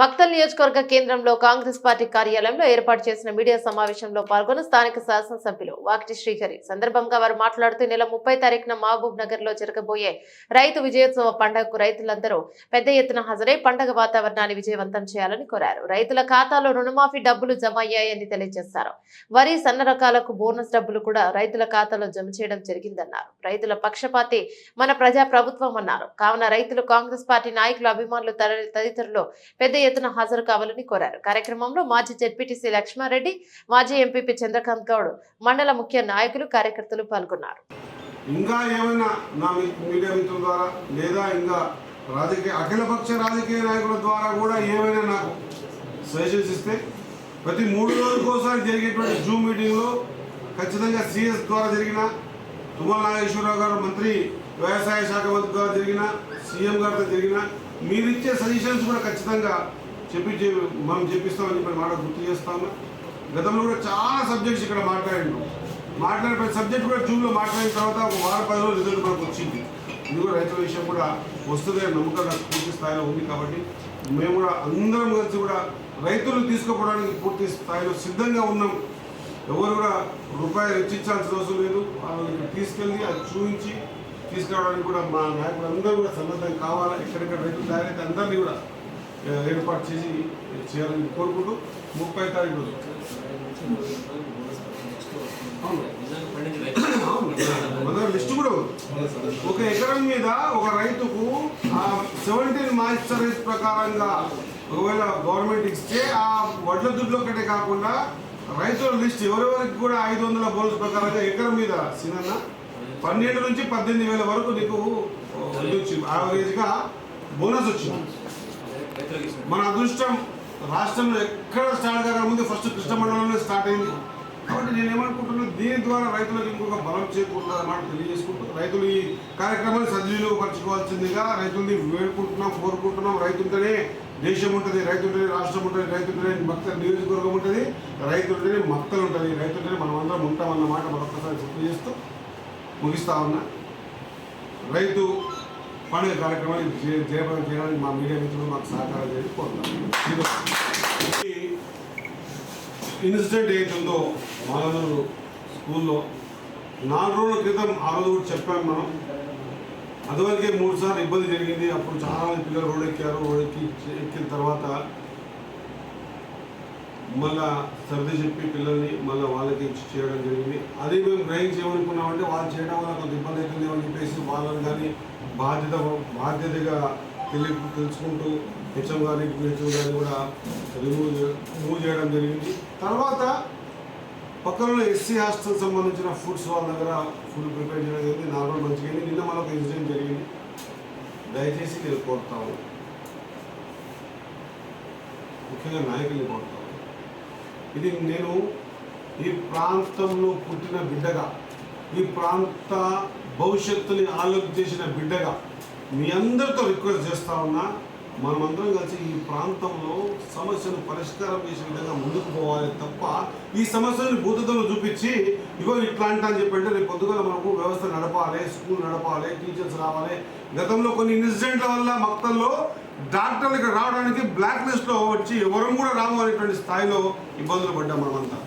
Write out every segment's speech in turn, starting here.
మక్తల్ నియోజకవర్గ కేంద్రంలో కాంగ్రెస్ పార్టీ కార్యాలయంలో ఏర్పాటు చేసిన మీడియా సమావేశంలో పాల్గొన్న స్థానిక శాసనసభ్యులు వాకిటి శ్రీహరి సందర్భంగా వారు మాట్లాడుతూ నెల 30 తారీఖున మహబూబ్ నగర్ లో జరగబోయే రైతు విజయోత్సవ పండుగకు రైతులందరూ పెద్ద ఎత్తున హాజరై పండుగ వాతావరణాన్ని విజయవంతం చేయాలని కోరారు. రైతుల ఖాతాలో రుణమాఫీ డబ్బులు జమ అయ్యాయని తెలియజేశారు. వరి సన్న రకాలకు బోనస్ డబ్బులు కూడా రైతుల ఖాతాలో జమ చేయడం జరిగిందన్నారు. రైతుల పక్షపాతి మన ప్రజా ప్రభుత్వం అన్నారు. కావున రైతులు కాంగ్రెస్ పార్టీ నాయకులు అభిమానులు తదితరులు పెద్ద ఎత్తున హాజరు కావాలని కోరారు. కార్యక్రమంలో మాజీ జెడ్పీటీసీ లక్ష్మారెడ్డి, మాజీ ఎంపీపీ చంద్రకాంత్ గౌడ్, మండల ముఖ్య నాయకులు, కార్యకర్తలు పాల్గొన్నారు. ఇంకా ఏమైనా నా మీడియా మిత్రుల ద్వారా లేదా ఇంకా అఖిలపక్ష రాజకీయ నాయకుల ద్వారా కూడా ఏమైనా నాకు సజెషన్స్ ఇస్తే ప్రతి 3 రోజులకోసారి జరిగేటువంటి జూమ్ మీటింగ్లో ఖచ్చితంగా సిఎస్ ద్వారా జరిగిన, తుమ్మల నాగేశ్వరరావు గారు మంత్రి వ్యవసాయ శాఖ మంత్రి ద్వారా జరిగిన, సీఎం గారితో జరిగిన మీరిచ్చే సజెషన్స్ కూడా ఖచ్చితంగా మనం చెప్పిస్తామని చెప్పి మాట గుర్తు చేస్తాము. గతంలో కూడా చాలా సబ్జెక్ట్స్ ఇక్కడ మాట్లాడిన ప్రతి సబ్జెక్ట్ కూడా జూమ్లో మాట్లాడిన తర్వాత ఒక వారం 10 రోజులు రిజల్ట్ మనకు వచ్చింది. ఇది కూడా రైతుల విషయం కూడా వస్తుంది అనే నమ్మకం నాకు పూర్తి స్థాయిలో ఉంది. కాబట్టి మేము కూడా అందరం కలిసి కూడా రైతులు తీసుకుపోవడానికి పూర్తి స్థాయిలో సిద్ధంగా ఉన్నాం. ఎవరు కూడా రూపాయలు హెచ్చించాల్సిన అవసరం లేదు. వాళ్ళకి తీసుకెళ్ళి అది చూపించి తీసుకురావడానికి కూడా మా నాయకులు అందరూ కూడా సన్నద్ధం కావాలా. ఎక్కడెక్కడ రైతులు తయారైతే అందరినీ కూడా ఏర్పాటు చేయాలని కోరుకుంటూ 30 తారీఖు రోజు లిస్ట్ కూడా ఒక ఎకరం మీద ఒక రైతుకు 17 మాయిశ్చరైజ్ ప్రకారంగా ఒకవేళ గవర్నమెంట్ ఇస్తే ఆ వడ్ల దుడ్లు ఒకటే కాకుండా రైతుల లిస్ట్ ఎవరెవరికి కూడా 500 బోనస్ ప్రకారంగా ఎకరం మీద సినన్న 12 నుంచి 18,000 వరకు నీకు వచ్చింది. యావరేజ్గా బోనస్ వచ్చింది. మన అదృష్టం రాష్ట్రంలో ఎక్కడ స్టార్ట్ కాకముందు ఫస్ట్ కృష్ణమండలంలో స్టార్ట్ అయింది. కాబట్టి నేను ఏమనుకుంటున్నాను, దీని ద్వారా రైతులకు ఇంకొక బలం చేకూరుతుందన్నమాట తెలియజేసుకుంటూ రైతులు ఈ కార్యక్రమాన్ని సద్వినియోగపరచుకోవాల్సిందిగా రైతుల్ని కోరుకుంటున్నాం. రైతుంటేనే దేశం ఉంటుంది, రైతుంటేనే రాష్ట్రం ఉంటుంది, రైతుంటేనే మక్తల్ నియోజకవర్గం ఉంటుంది, రైతుంటేనే మక్తలు ఉంటుంది, రైతుంటేనే మనం అందరం ఉంటామన్నమాట మరొకసారి గుర్తు చేస్తూ ముగిస్తా ఉన్నా. రైతు పండుగ కార్యక్రమాన్ని జయప్రదం చేయడానికి మా మీడియా మిత్రులు మాకు సహకారం చేసి కోరుతాం. ఇన్సిడెంట్ ఏదైతుందో మాలనూరు స్కూల్లో 4 రోజుల క్రితం ఆ రోజు కూడా చెప్పాము మనం. అదివరకే 3 సార్లు ఇబ్బంది జరిగింది. అప్పుడు చాలా మంది పిల్లలు ఎక్కిన తర్వాత మళ్ళా సర్ది చెప్పి పిల్లల్ని మళ్ళీ వాళ్ళకి ఇచ్చి చేయడం జరిగింది. అది మేము గ్రహించి ఏమనుకున్నామంటే వాళ్ళు చేయడం వల్ల కొంత ఇబ్బంది అవుతుంది అని చెప్పేసి వాళ్ళని కానీ బాధ్యతగా తెలుసుకుంటూ హెచ్ఎం గారిని కూడా మూవ్ చేయడం జరిగింది. తర్వాత పక్కన ఎస్సీ హాస్టల్ సంబంధించిన ఫుడ్స్ వాళ్ళ దగ్గర ఫుడ్ ప్రిపేర్ చేయడం జరిగింది. 4 రోజులు మంచిగా అయింది. నిన్న మనకు ఇన్సిడెంట్ జరిగింది. దయచేసి నేను కోరుతాను, ముఖ్యంగా నాయకుల్ని కోరుతాను, ఇది నేను ఈ ప్రాంతంలో పుట్టిన బిడ్డగా, ఈ ప్రాంత భవిష్యత్తుని ఆలోచన చేసిన బిడ్డగా మీ అందరితో రిక్వెస్ట్ చేస్తా ఉన్నా, మనమందరం కలిసి ఈ ప్రాంతంలో సమస్యను పరిష్కారం చేసే విధంగా ముందుకు పోవాలి తప్ప ఈ సమస్యను భూతత్వంలో చూపించి ఇగో ఇట్లాంటి అని చెప్పంటే రేపు పొద్దుగా మనకు వ్యవస్థ నడపాలి, స్కూల్ నడపాలి, టీచర్స్ రావాలి. గతంలో కొన్ని ఇన్సిడెంట్ల వల్ల మక్తల్లో డాక్టర్లు ఇక్కడ రావడానికి బ్లాక్ లిస్ట్లో వచ్చి ఎవరు కూడా రాము అనేటువంటి స్థాయిలో ఇబ్బందులు పడ్డాం మనమంతా.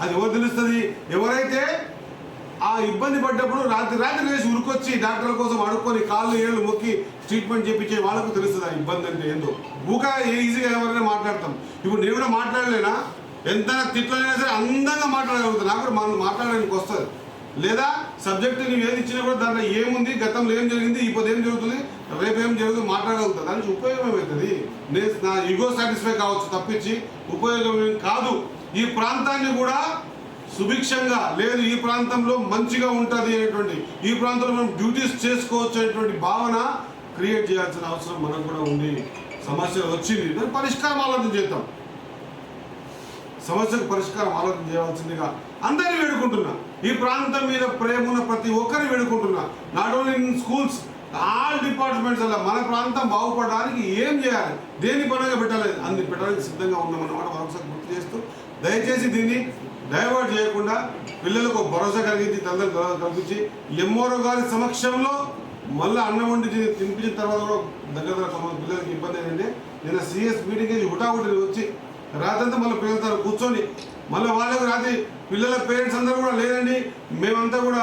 అది ఎవరు తెలుస్తుంది? ఎవరైతే ఆ ఇబ్బంది పడ్డప్పుడు రాత్రి లేచి ఉరికొచ్చి డాక్టర్ల కోసం అడుక్కొని కాళ్ళు ఏళ్ళు మొక్కి ట్రీట్మెంట్ చేయించే వాళ్ళకు తెలుస్తుంది ఆ ఇబ్బంది అంటే ఏందో. ఊకా ఈజీగా ఎవరైనా మాట్లాడతాం. ఇప్పుడు నేను కూడా మాట్లాడలేనా, ఎంత తిట్లైనా సరే అందంగా మాట్లాడగలుగుతాను. నాకు కూడా మనం మాట్లాడడానికి వస్తుంది. లేదా సబ్జెక్టు నువ్వు ఏది ఇచ్చినా కూడా దాంట్లో ఏముంది, గతంలో ఏం జరిగింది, ఇప్పుడు ఏం జరుగుతుంది, రేపు ఏం జరుగుతుంది మాట్లాడగలుగుతుంది. దాని నుంచి ఉపయోగం ఏమవుతుంది? నేను నా ఈగో సాటిస్ఫై కావచ్చు తప్పించి ఉపయోగం ఏం కాదు. ఈ ప్రాంతాన్ని కూడా సుభిక్షంగా లేదు, ఈ ప్రాంతంలో మంచిగా ఉంటుంది అనేటువంటి, ఈ ప్రాంతంలో మనం డ్యూటీస్ చేసుకోవచ్చు అనేటువంటి భావన క్రియేట్ చేయాల్సిన అవసరం మనకు కూడా ఉంది. సమస్య వచ్చింది, దాని పరిష్కారం ఆలోచన చేద్దాం. సమస్యకు పరిష్కారం ఆలోచన చేయాల్సిందిగా అందరినీ వేడుకుంటున్నా. ఈ ప్రాంతం మీద ప్రేమ ఉన్న ప్రతి ఒక్కరిని వేడుకుంటున్నా. Not only in schools, all departments అలా మన ప్రాంతం బాగుపడడానికి ఏం చేయాలి, దేని పరంగా పెట్టాలి, అన్ని పెట్టడానికి సిద్ధంగా ఉన్నామన్నమాట మరొకసారి గుర్తు చేస్తూ, దయచేసి దీన్ని డైవర్ట్ చేయకుండా పిల్లలకు భరోసా కలిగించి తల్లిదండ్రులు కల్పించి ఎంఆర్ఓ గారి సమక్షంలో మళ్ళీ అన్నం వండి తినిపించిన తర్వాత కూడా దగ్గర 9 పిల్లలకి ఇబ్బంది ఏంటంటే నేను సిఎస్ మీటింగ్ హుటాహుటి వచ్చి రాత్రంతా మళ్ళీ పిల్లలతో కూర్చొని మళ్ళీ వాళ్ళకి రాత్రి పిల్లల పేరెంట్స్ అందరూ కూడా లేదండి మేమంతా కూడా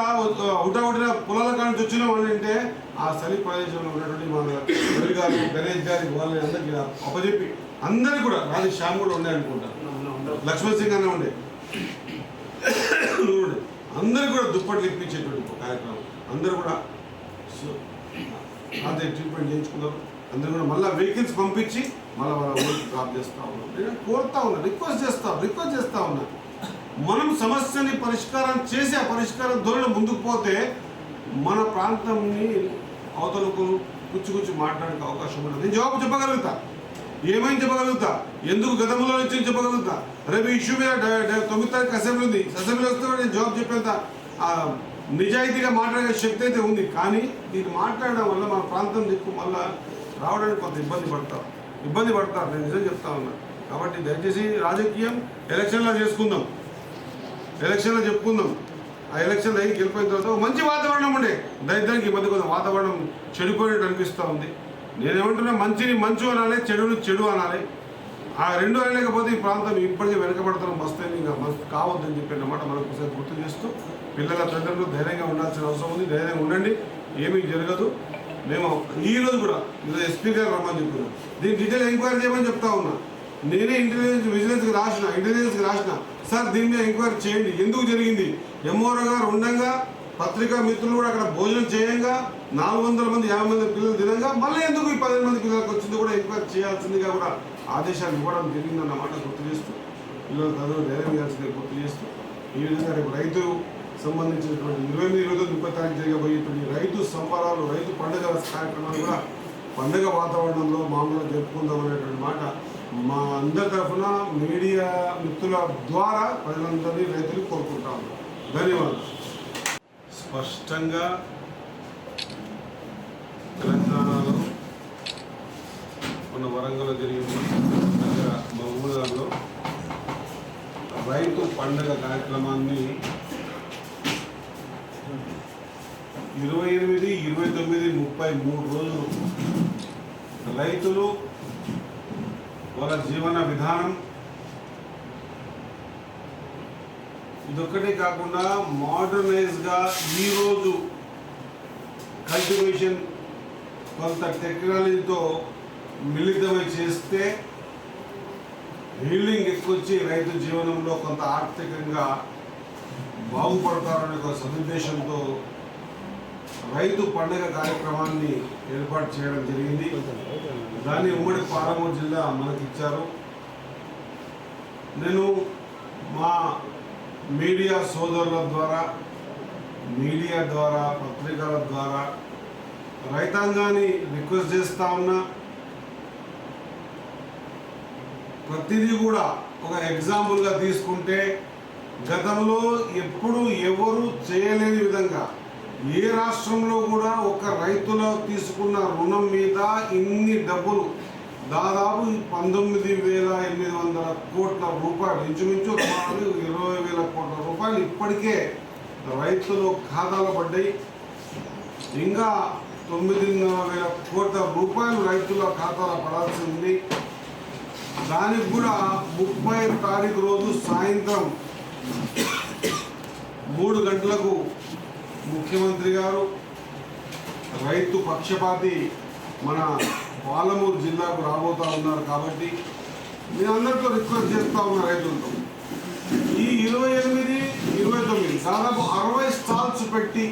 హుటాహుటిన పొలాల కాడి వచ్చినాం అని అంటే ఆ చలి ప్రదేశంలో ఉన్నటువంటి మా రవి గారు గణేష్ గారి వాళ్ళని అందరికీ అప్పచెప్పి అందరికీ కూడా రాజు శ్యామ్ కూడా ఉండే అనుకుంటాను, లక్ష్మణ్ సింగ్ అనే ఉండే, అందరికీ కూడా దుప్పట్లు ఇప్పించేటువంటి కార్యక్రమం. అందరూ కూడా అదే ట్రీట్మెంట్ చేయించుకున్నారు. అందరూ కూడా మళ్ళీ వెహికల్స్ పంపించి మళ్ళీ వాళ్ళ ఊరికి డ్రాప్ చేస్తూ ఉన్నాం. నేను కోరుతా ఉన్నా, రిక్వెస్ట్ చేస్తా ఉన్నా, మనం సమస్యని పరిష్కారం చేసి ఆ పరిష్కారం ధోరణి ముందుకు పోతే మన ప్రాంతంని అవతలకు కూర్చి మాట్లాడడానికి అవకాశం ఉండదు. నేను జవాబు చెప్పగలుగుతా, ఏమైనా చెప్పగలుగుతా, ఎందుకు గతంలో నుంచి చెప్పగలుగుతా. రేపు ఇష్యూ మీద 9 తారీఖు అసెంబ్లీ ఉంది, అసెంబ్లీ వస్తే నేను జవాబు చెప్పేంత నిజాయితీగా మాట్లాడే శక్తి అయితే ఉంది. కానీ దీన్ని మాట్లాడడం వల్ల మన ప్రాంతం దిక్కు మళ్ళీ రావడానికి కొంత ఇబ్బంది పడతారు. నేను నిజం చెప్తా ఉన్నా. కాబట్టి దయచేసి రాజకీయం ఎలక్షన్లో చెప్పుకుందాం, ఆ ఎలక్షన్లు అయ్యి గెలిపోయిన తర్వాత మంచి వాతావరణం ఉండే. దరిద్రానికి ఈ మధ్య కొంత వాతావరణం చెడిపోయినట్టు అనిపిస్తూ ఉంది. నేనేమంటున్నా, మంచిని మంచు అనాలి, చెడుని చెడు అనాలి. ఆ రెండు అనలేకపోతే ఈ ప్రాంతం ఇప్పటికీ వెనకబడతాం, మస్తని ఇంకా మస్తు కావద్దని చెప్పినమాట మనకు గుర్తు చేస్తూ పిల్లల తండ్రులు ధైర్యంగా ఉండాల్సిన అవసరం ఉంది. ధైర్యంగా ఉండండి, ఏమీ జరగదు. మేము ఈరోజు కూడా ఎస్పీ గారు రమ్మని చెప్పినాం, దీన్ని డీటెయిల్ ఎంక్వైరీ చేయమని చెప్తా ఉన్నా. నేనే ఇంటెలిజెన్స్కి రాసిన సార్ దీని మీద ఎంక్వైరీ చేయండి, ఎందుకు జరిగింది. ఎంఓఆర్ గారు ఉండగా పత్రికా మిత్రులు కూడా అక్కడ భోజనం చేయంగా 400 మంది 50 మంది పిల్లలు తినంగా మళ్ళీ ఎందుకు ఈ 15 మంది పిల్లలకు వచ్చింది కూడా ఎంక్వైరీ చేయాల్సిందిగా కూడా ఆదేశాలు ఇవ్వడం జరిగిందన్నమాట గుర్తు చేస్తూ, పిల్లలు చదువు ధైర్యం చేయాల్సిందిగా గుర్తు చేస్తూ, ఈ విధంగా రేపు రైతు సంబంధించినటువంటి 28, 29, 30 తారీఖు జరగబోయేటువంటి రైతు సంబరాలు, రైతు పండుగ కార్యక్రమాలు కూడా పండుగ వాతావరణంలో మామూలుగా జరుపుకుందాం అనేటువంటి మాట మా అందరి తరఫున మీడియా మిత్రుల ద్వారా ప్రజలందరినీ రైతులు కోరుకుంటా ఉన్నాం. ధన్యవాదాలు. స్పష్టంగా తెలంగాణలో మన వరంగల్లో జరిగింది, మహబూబ్నగర్లో రైతు పండుగ కార్యక్రమాన్ని 28, 29, 33 రోజులు రైతులు వాళ్ళ జీవన విధానం ఇదొక్కటే కాకుండా మోడర్నైజ్గా ఈరోజు కల్టివేషన్ కొంత టెక్నాలజీతో మిళితమై చేస్తే హీలింగ్ ఎక్కువచ్చి రైతు జీవనంలో కొంత ఆర్థికంగా బాగుపడతారనే ఒక సదుద్దేశంతో రైతు పండుగ కార్యక్రమాన్ని ఏర్పాటు చేయడం జరిగింది. దాన్ని ఉమ్మడి పాలమూరు జిల్లా మనకిచ్చారు. నేను మా మీడియా సోదరుల ద్వారా, మీడియా ద్వారా, పత్రికల ద్వారా రైతాంగాన్ని రిక్వెస్ట్ చేస్తా ఉన్నా, ప్రతిదీ కూడా ఒక ఎగ్జాంపుల్గా తీసుకుంటే గతంలో ఎప్పుడు ఎవరు చేయలేని విధంగా ఏ రాష్ట్రంలో కూడా ఒక రైతులో తీసుకున్న రుణం మీద ఇన్ని డబ్బులు దాదాపు 19,800 కోట్ల రూపాయలు, ఇంచుమించు 20,000 కోట్ల రూపాయలు ఇప్పటికే రైతుల ఖాతాలో పడ్డాయి. ఇంకా 9,500 కోట్ల రూపాయలు రైతుల ఖాతాలో పడాల్సి ఉంది. దానికి కూడా 30 తారీఖు రోజు సాయంత్రం 3 గంటలకు ముఖ్యమంత్రి గారు రైతు పక్షపాతి మన పాలమూరు జిల్లాకు రాబోతూ ఉన్నారు. కాబట్టి నేను అందరితో రిక్వెస్ట్ చేస్తూ ఉన్నా రైతులతో, ఈ 28, 29 దాదాపు 60 స్టాల్స్ పెట్టి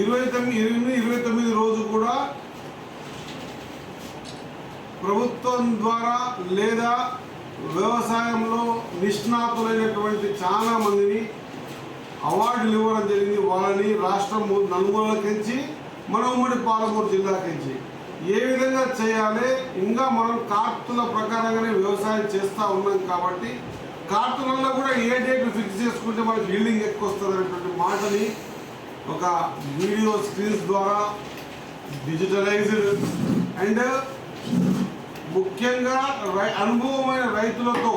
28, 29 రోజు కూడా ప్రభుత్వం ద్వారా లేదా వ్యవసాయంలో నిష్ణాతులైనటువంటి చాలా మందిని అవార్డులు ఇవ్వడం జరిగింది. వాళ్ళని రాష్ట్రం నలుమూలకించి మన ఉమ్మడి పాలమూరు జిల్లాకించి ఏ విధంగా చేయాలి, ఇంకా మనం కార్తుల ప్రకారంగానే వ్యవసాయం చేస్తూ ఉన్నాం. కాబట్టి కార్తులలో కూడా ఏ డేట్ ఫిక్స్ చేసుకుంటే మనకి బిల్డింగ్ ఎక్కువ వస్తుంది అనేటువంటి మాటని ఒక వీడియో స్క్రీన్స్ ద్వారా డిజిటలైజ్డ్ అండ్ ముఖ్యంగా అనుభవమైన రైతులతో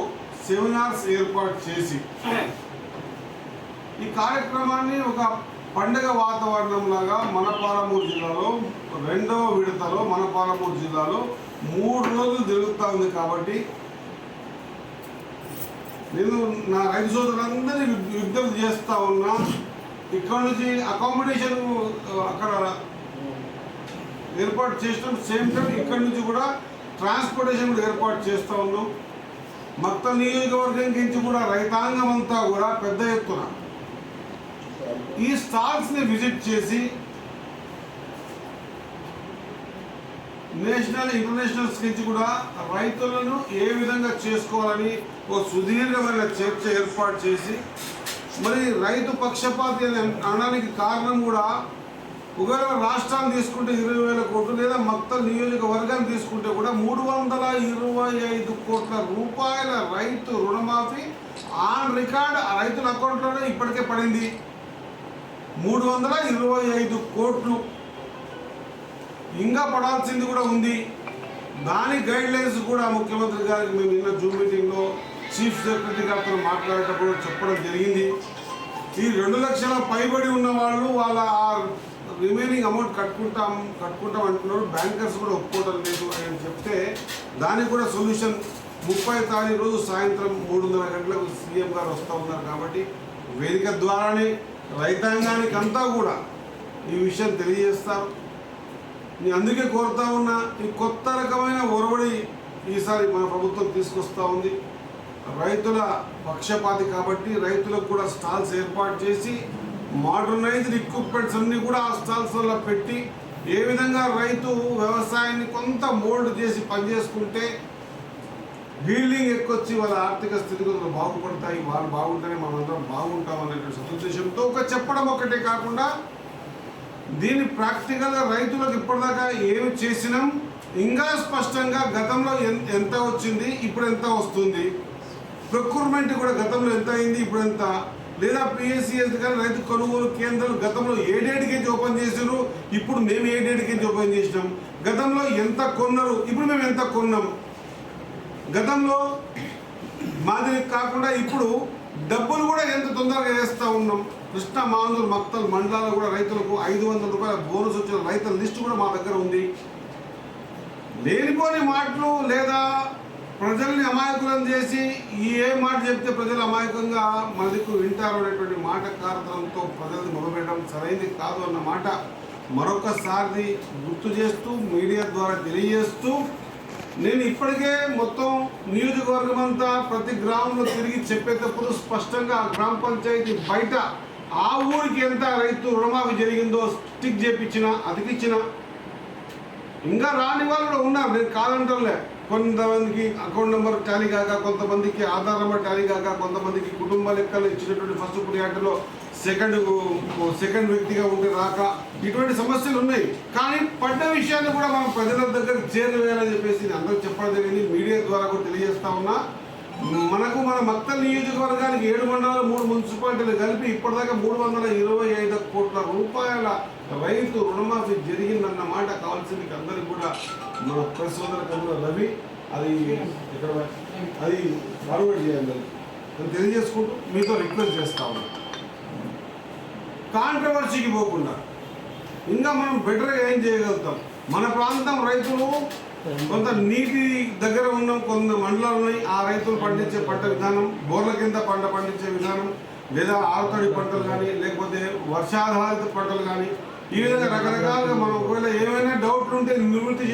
సెమినార్స్ ఏర్పాటు చేసి ఈ కార్యక్రమాన్ని ఒక పండగ వాతావరణం లాగా మన పాలమూరు జిల్లాలో రెండవ విడతలో మన పాలమూరు జిల్లాలో 3 రోజులు జరుగుతూ ఉంది. కాబట్టి నేను నా రైతు సోదరులందరినీ విజ్ఞప్తి చేస్తూ ఉన్నా, ఇక్కడ నుంచి అకామిడేషన్ అక్కడ ఏర్పాటు చేసినాం. సేమ్ టైం ఇక్కడ నుంచి కూడా ట్రాన్స్పోర్టేషన్ కూడా ఏర్పాటు చేస్తూ ఉన్నాం. మొత్తం నియోజకవర్గం నుంచి కూడా రైతాంగం అంతా కూడా పెద్ద ఎత్తున ఈ స్టాల్స్ని విజిట్ చేసి నేషనల్ ఇంటర్నేషనల్స్ నుంచి కూడా రైతులను ఏ విధంగా చేసుకోవాలని ఒక సుదీర్ఘమైన చర్చ ఏర్పాటు చేసి, మరి రైతు పక్షపాతి అని అనడానికి కారణం కూడా ఒకవేళ రాష్ట్రాన్ని తీసుకుంటే 20,000 కోట్లు లేదా మొత్తం నియోజకవర్గాన్ని తీసుకుంటే కూడా 325 కోట్ల రూపాయల రైతు రుణమాఫీ ఆన్ రికార్డ్ రైతుల అకౌంట్లోనే ఇప్పటికే పడింది. 325 కోట్లు ఇంకా పడాల్సింది కూడా ఉంది. దాని గైడ్ లైన్స్ కూడా ముఖ్యమంత్రి గారికి మేము నిన్న జూమ్ మీటింగ్లో చీఫ్ సెక్రటరీ గారితో మాట్లాడేటప్పుడు చెప్పడం జరిగింది. ఈ 2 లక్షల పైబడి ఉన్న వాళ్ళు వాళ్ళ రిమైనింగ్ అమౌంట్ కట్టుకుంటాం అంటున్నారు. బ్యాంకర్స్ కూడా ఒప్పుకోవడం లేదు అని చెప్తే దానికి కూడా సొల్యూషన్ 30 తారీఖు రోజు సాయంత్రం 3:30 గంటలకు సీఎం గారు వస్తూ ఉన్నారు. కాబట్టి వేదిక ద్వారానే రైతాంగానికి అంతా కూడా ఈ విషయం తెలియజేస్తారు. నేను అందుకే కోరుతా ఉన్నా, ఈ కొత్త రకమైన ఒరవడి ఈసారి మన ప్రభుత్వం తీసుకొస్తూ ఉంది. రైతుల పక్షపాతి కాబట్టి రైతులకు కూడా స్టాల్స్ ఏర్పాటు చేసి మోడర్నైజ్డ్ ఎక్విప్మెంట్స్ అన్నీ కూడా ఆ స్టాల్స్లో పెట్టి ఏ విధంగా రైతు వ్యవసాయాన్ని కొంత మోల్డ్ చేసి పనిచేసుకుంటే బిల్డింగ్ ఎక్కువచ్చి వాళ్ళ ఆర్థిక స్థితిగతులు బాగుపడతాయి, వాళ్ళు బాగుంటేనే మనందరం బాగుంటాం అనేటువంటి సదుద్దేశంతో చెప్పడం ఒకటే కాకుండా దీన్ని ప్రాక్టికల్గా రైతులకు ఇప్పటిదాకా ఏమి చేసినాం, ఇంకా స్పష్టంగా గతంలో ఎంత వచ్చింది, ఇప్పుడు ఎంత వస్తుంది, ప్రొక్యూర్మెంట్ కూడా గతంలో ఎంత అయింది, ఇప్పుడు ఎంత, లేదా పిఎస్సిఎస్ కానీ రైతు కొనుగోలు కేంద్రాలు గతంలో 7 కేజీ ఓపెన్ చేసారు, ఇప్పుడు మేము 7 కేజీ ఓపెన్ చేసినాం, గతంలో ఎంత కొన్నారు, ఇప్పుడు మేము ఎంత కొన్నాం, గతంలో మాదిరి కాకుండా ఇప్పుడు డబ్బులు కూడా ఎంత తొందరగా వేస్తూ ఉన్నాం. కృష్ణా మాందూరు మక్తల్ మండలాల్లో కూడా రైతులకు 500 రూపాయల బోనస్ వచ్చిన రైతుల లిస్టు కూడా మా దగ్గర ఉంది. లేనిపోని మాటలు లేదా ప్రజల్ని అమాయకులను చేసి ఏ మాట చెప్తే ప్రజలు అమాయకంగా మన దిక్కు వింటారు అనేటువంటి మాట కారణంతో ప్రజల్ని మొదలుపెట్టడం సరైనది కాదు అన్న మాట మరొకసారి గుర్తు చేస్తూ మీడియా ద్వారా తెలియజేస్తూ, నేను ఇప్పటికే మొత్తం నియోజకవర్గం అంతా ప్రతి గ్రామంలో తిరిగి చెప్పేటప్పుడు స్పష్టంగా ఆ గ్రామ పంచాయతీ బయట ఆ ఊరికి ఎంత రైతు రుణమాఫీ జరిగిందో స్టిక్ చేపించిన అతికిచ్చిన, ఇంకా రాని వాళ్ళు కూడా ఉన్నారు, నేను కాదంటలే. కొంతమందికి అకౌంట్ నెంబర్ టాలీ కాక, కొంతమందికి ఆధార్ నెంబర్ టాలీ కాక, కొంతమందికి కుటుంబ లెక్కలు ఇచ్చినటువంటి ఫస్ట్ ప్రియారిటీలో సెకండ్ వ్యక్తిగా ఉంటే రాక, ఇటువంటి సమస్యలు ఉన్నాయి. కానీ పడ్డ విషయాన్ని కూడా మనం ప్రజల దగ్గరకు చేరవేయాలని చెప్పేసి అందరూ చెప్పడం జరిగింది. మీడియా ద్వారా కూడా తెలియజేస్తా ఉన్నా, మన మక్తల్ నియోజకవర్గానికి 7 మండలాలు 3 మున్సిపాలిటీలు కలిపి ఇప్పటిదాకా 325 కోట్ల రూపాయల రైతు రుణమాఫీ జరిగిందన్న మాట కావాల్సింది అందరికీ కూడా మన ప్రెస్ సోదరులు రవి అది ఫార్వర్డ్ చేయాలి అని తెలియజేసుకుంటూ మీతో రిక్వెస్ట్ చేస్తా ఉన్నాం. కాంట్రవర్సీకి పోకుండా ఇంకా మనం బెటర్గా ఏం చేయగలుగుతాం. మన ప్రాంతం రైతులు కొంత నీటి దగ్గర ఉన్న కొంత మండలాలు ఉన్నాయి, ఆ రైతులు పండించే పంట విధానం, బోర్ల కింద పండించే విధానం, లేదా ఆరుతడి పంటలు కానీ లేకపోతే వర్షాధారిత పంటలు కానీ, ఈ విధంగా రకరకాలుగా మనం ఒకవేళ ఏమైనా డౌట్లు ఉంటే నివృత్తి